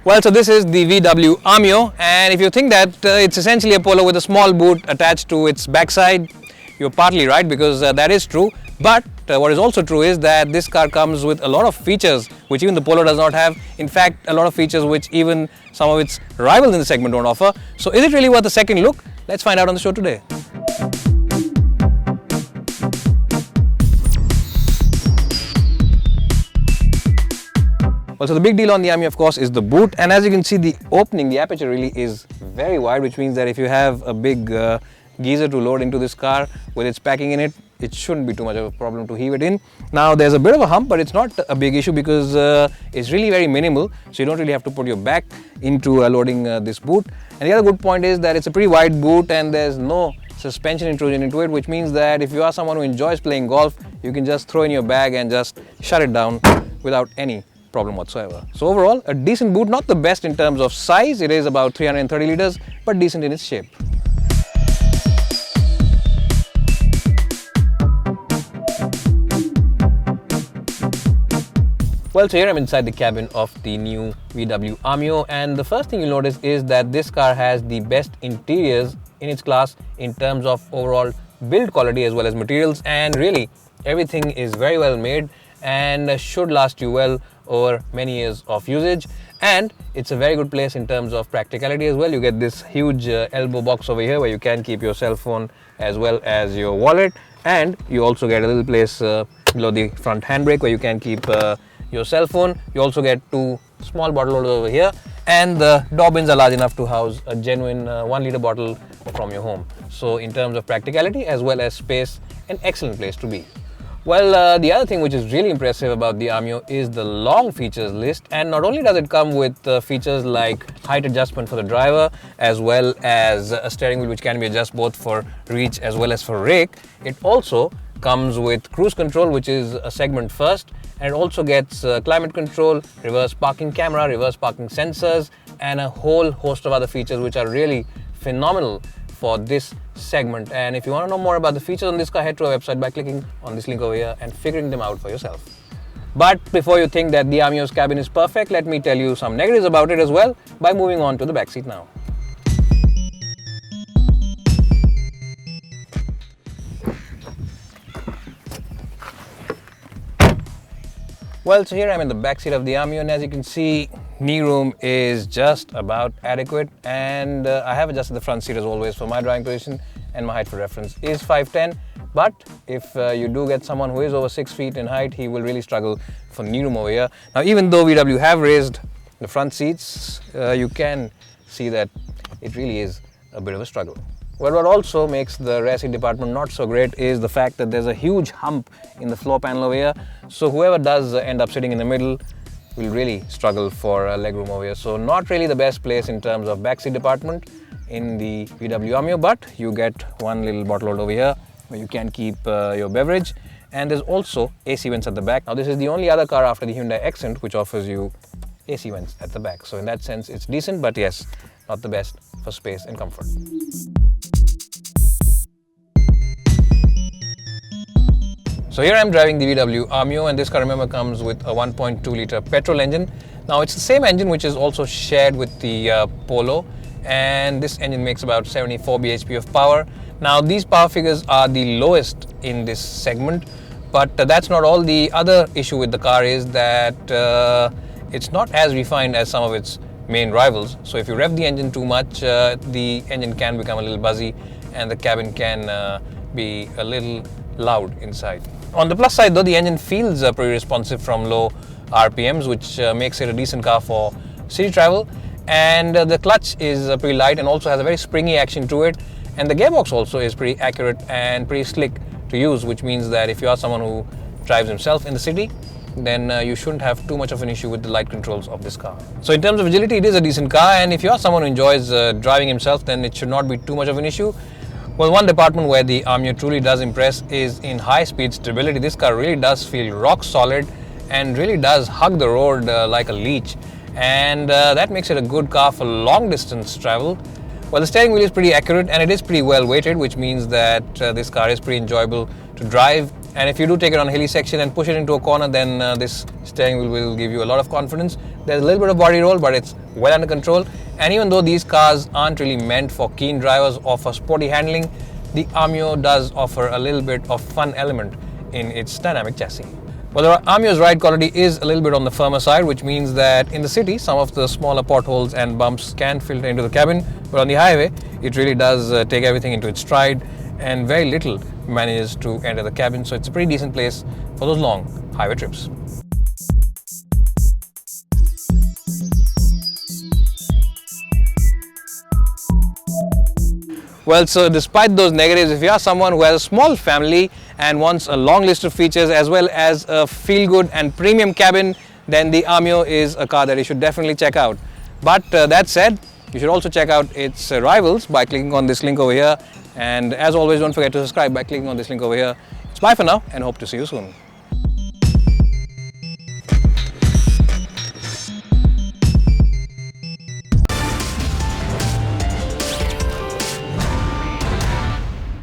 Well, so this is the VW Amio, and if you think that it's essentially a Polo with a small boot attached to its backside, you're partly right, because that is true. But what is also true is that this car comes with a lot of features which even the Polo does not have. In fact, a lot of features which even some of its rivals in the segment don't offer. So is it really worth a second look? Let's find out on the show today. Well, so the big deal on the Amio, of course, is the boot, and as you can see, the opening, the aperture really is very wide, which means that if you have a big geyser to load into this car with its packing in it, it shouldn't be too much of a problem to heave it in. Now, there's a bit of a hump, but it's not a big issue because it's really very minimal, so you don't really have to put your back into loading this boot. And the other good point is that it's a pretty wide boot and there's no suspension intrusion into it, which means that if you are someone who enjoys playing golf, you can just throw in your bag and just shut it down without any problem whatsoever. So overall, a decent boot, not the best in terms of size, it is about 330 liters, but decent in its shape. Well, so here I'm inside the cabin of the new VW Amio, and the first thing you'll notice is that this car has the best interiors in its class in terms of overall build quality as well as materials, and really everything is very well made and should last you well over many years of usage. And it's a very good place in terms of practicality as well. You get this huge elbow box over here where you can keep your cell phone as well as your wallet, and you also get a little place below the front handbrake where you can keep your cell phone. You also get two small bottle holders over here, and the door bins are large enough to house a genuine 1 liter bottle from your home. So in terms of practicality as well as space, an excellent place to be. Well, the other thing which is really impressive about the Amio is the long features list, and not only does it come with features like height adjustment for the driver as well as a steering wheel which can be adjusted both for reach as well as for rake, it also comes with cruise control, which is a segment first, and it also gets climate control, reverse parking camera, reverse parking sensors, and a whole host of other features which are really phenomenal for this segment. And if you want to know more about the features on this car, head to our website by clicking on this link over here and figuring them out for yourself. But before you think that the Amio's cabin is perfect, let me tell you some negatives about it as well by moving on to the backseat now. Well, so here I'm in the backseat of the Amio, and as you can see, knee room is just about adequate, and I have adjusted the front seat as always for my driving position, and my height for reference is 5'10". But if you do get someone who is over 6 feet in height, he will really struggle for knee room over here. Now, even though VW have raised the front seats, you can see that it really is a bit of a struggle. Well, what also makes the rear seat department not so great is the fact that there's a huge hump in the floor panel over here. So whoever does end up sitting in the middle will really struggle for legroom over here. So not really the best place in terms of backseat department in the VW Amio, but you get one little bottle hold over here where you can keep your beverage. And there's also AC vents at the back. Now, this is the only other car after the Hyundai Accent which offers you AC vents at the back. So in that sense, it's decent, but yes, not the best for space and comfort. So here I'm driving the VW Amio, and this car, remember, comes with a 1.2 liter petrol engine. Now, it's the same engine which is also shared with the Polo, and this engine makes about 74 bhp of power. Now, these power figures are the lowest in this segment, but that's not all. The other issue with the car is that it's not as refined as some of its main rivals. So if you rev the engine too much, the engine can become a little buzzy and the cabin can be a little loud inside. On the plus side though, the engine feels pretty responsive from low RPMs, which makes it a decent car for city travel. And the clutch is pretty light and also has a very springy action to it. And the gearbox also is pretty accurate and pretty slick to use, which means that if you are someone who drives himself in the city, then you shouldn't have too much of an issue with the light controls of this car. So in terms of agility, it is a decent car, and if you are someone who enjoys driving himself, then it should not be too much of an issue. Well, one department where the Amio truly does impress is in high-speed stability. This car really does feel rock solid and really does hug the road like a leech, and that makes it a good car for long-distance travel. Well, the steering wheel is pretty accurate and it is pretty well weighted, which means that this car is pretty enjoyable to drive. And if you do take it on a hilly section and push it into a corner, then this steering wheel will give you a lot of confidence. There's a little bit of body roll, but it's well under control. And even though these cars aren't really meant for keen drivers or for sporty handling, the Aamio does offer a little bit of fun element in its dynamic chassis. Well, the Aamio's ride quality is a little bit on the firmer side, which means that in the city, some of the smaller potholes and bumps can filter into the cabin, but on the highway, it really does take everything into its stride, and very little manages to enter the cabin, so it's a pretty decent place for those long highway trips. Well, so despite those negatives, if you are someone who has a small family and wants a long list of features as well as a feel-good and premium cabin, then the Aamio is a car that you should definitely check out. But that said, you should also check out its rivals by clicking on this link over here. And as always, don't forget to subscribe by clicking on this link over here. It's bye for now and hope to see you soon.